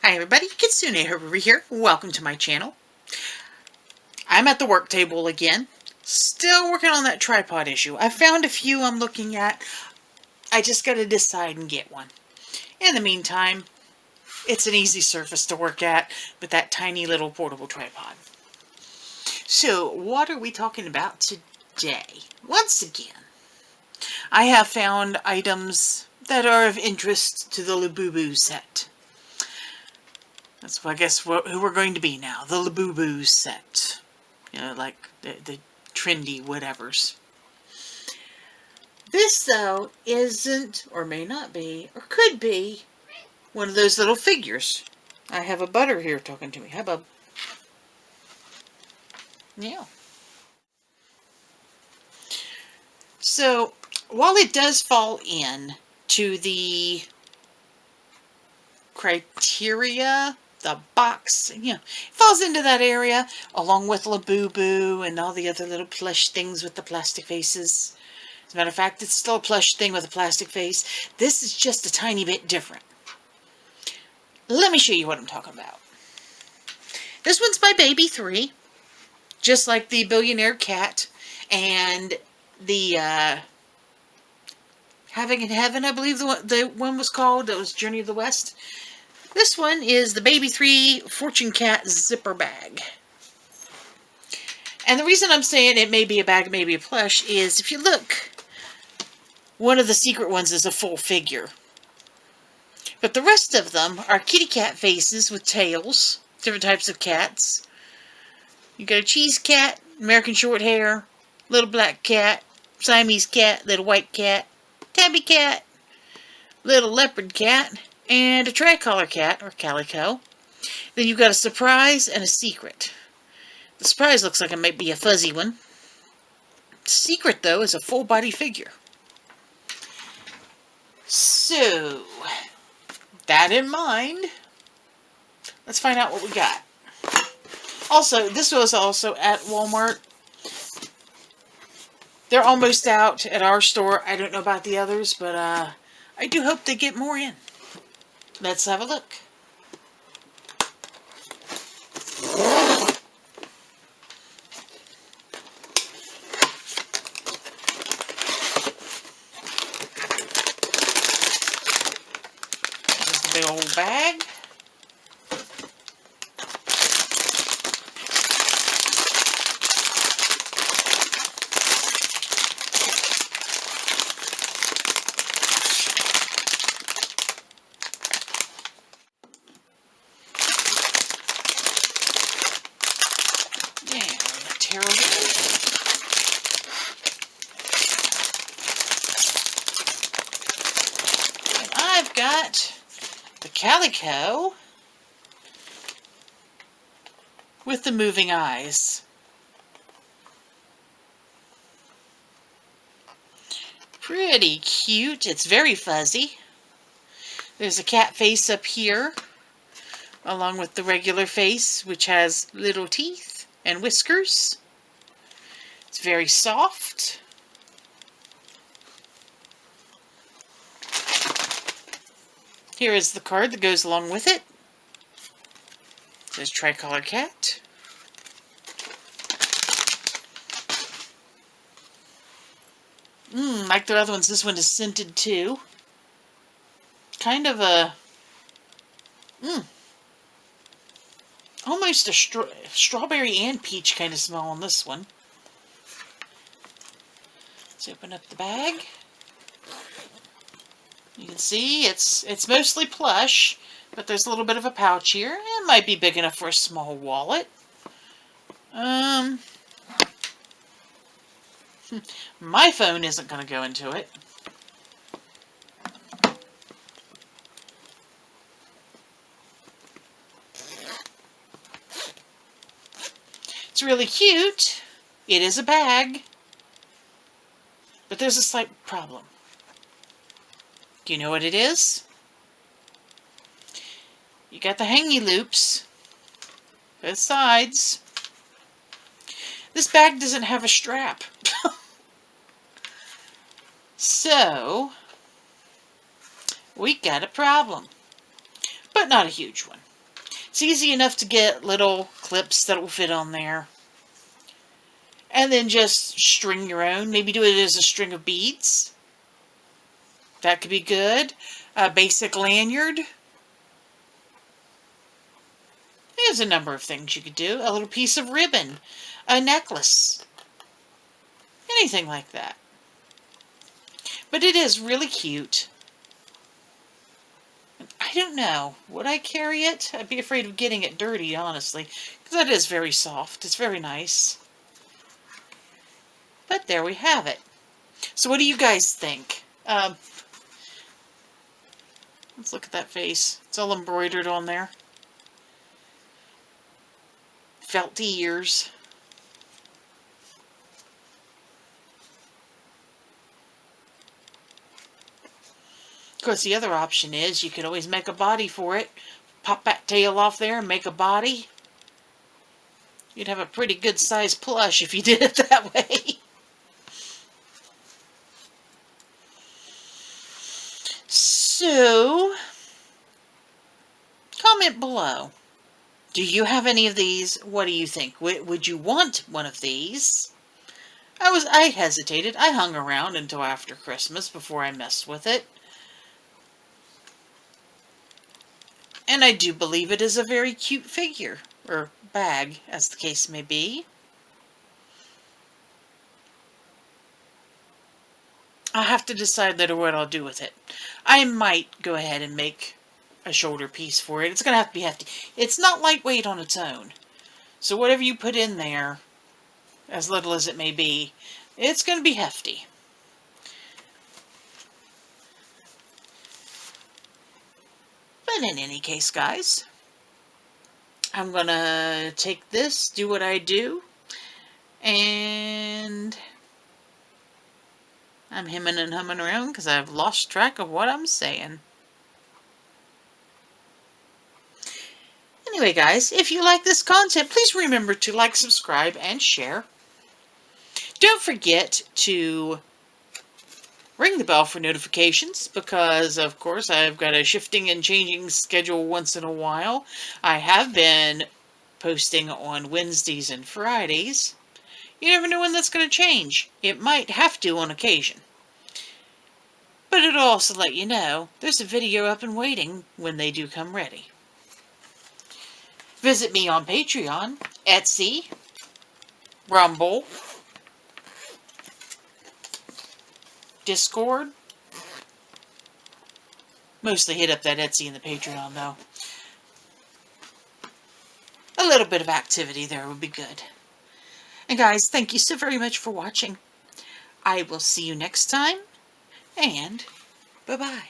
Hi everybody, Kitsune over here. Welcome to my channel. I'm at the work table again. Still working on that tripod issue. I found a few I'm looking at. I just got to decide and get one. In the meantime, it's an easy surface to work at with that tiny little portable tripod. So, what are we talking about today? Once again, I have found items that are of interest to the Labubu set. That's, I guess, who we're going to be now. The Labubu set. You know, like the trendy whatevers. This, though, isn't, or may not be, or could be, one of those little figures. I have a butter here talking to me. Hi, bub. Yeah. So, while it does fall in to the criteria, the box, it falls into that area, along with Labubu and all the other little plush things with the plastic faces. As a matter of fact, it's still a plush thing with a plastic face. This is just a tiny bit different. Let me show you what I'm talking about. This one's by Baby 3, just like the Billionaire Cat and the Having in Heaven, I believe the one was called. That was Journey of the West. This one is the Baby 3 Fortune Cat zipper bag. And the reason I'm saying it may be a bag, maybe a plush, is if you look, one of the secret ones is a full figure. But the rest of them are kitty cat faces with tails, different types of cats. You got a cheese cat, American short hair, little black cat, Siamese cat, little white cat, tabby cat, little leopard cat, and a tricolor cat, or calico. Then you've got a surprise and a secret. The surprise looks like it might be a fuzzy one. The secret, though, is a full-body figure. So, that in mind, let's find out what we got. Also, this was also at Walmart. They're almost out at our store. I don't know about the others, but I do hope they get more in. Let's have a look. This is the big old bag. And I've got the calico with the moving eyes. Pretty cute. It's very fuzzy. There's a cat face up here, along with the regular face, which has little teeth and whiskers. It's very soft. Here is the card that goes along with it. It says Tricolor Cat. Like the other ones, this one is scented too. Kind of a... almost a strawberry and peach kind of smell on this one. Let's open up the bag. You can see it's mostly plush, but there's a little bit of a pouch here. It might be big enough for a small wallet. My phone isn't going to go into it. It's really cute. It is a bag. But there's a slight problem. Do you know what it is? You got the hangy loops, both sides. This bag doesn't have a strap. So, we got a problem. But not a huge one. It's easy enough to get little clips that will fit on there. And then just string your own. Maybe do it as a string of beads. That could be good. A basic lanyard. There's a number of things you could do. A little piece of ribbon. A necklace. Anything like that. But it is really cute. I don't know. Would I carry it? I'd be afraid of getting it dirty, honestly. Because that is very soft. It's very nice. But there we have it. So what do you guys think? Let's look at that face. It's all embroidered on there. Felt ears. Of course, the other option is you could always make a body for it. Pop that tail off there and make a body. You'd have a pretty good sized plush if you did it that way. So, comment below. Do you have any of these? What do you think? Would you want one of these? I hesitated. I hung around until after Christmas before I messed with it. And I do believe it is a very cute figure, or bag, as the case may be. I'll have to decide later what I'll do with it. I might go ahead and make a shoulder piece for it. It's going to have to be hefty. It's not lightweight on its own. So whatever you put in there, as little as it may be, it's going to be hefty. But in any case, guys, I'm going to take this, do what I do, and I'm hemming and humming around because I've lost track of what I'm saying. Anyway, guys, if you like this content, please remember to like, subscribe, and share. Don't forget to ring the bell for notifications because, of course, I've got a shifting and changing schedule once in a while. I have been posting on Wednesdays and Fridays. You never know when that's going to change. It might have to on occasion. But it'll also let you know there's a video up and waiting when they do come ready. Visit me on Patreon, Etsy, Rumble, Discord. Mostly hit up that Etsy and the Patreon, though. A little bit of activity there would be good. And guys, thank you so very much for watching. I will see you next time, and bye-bye.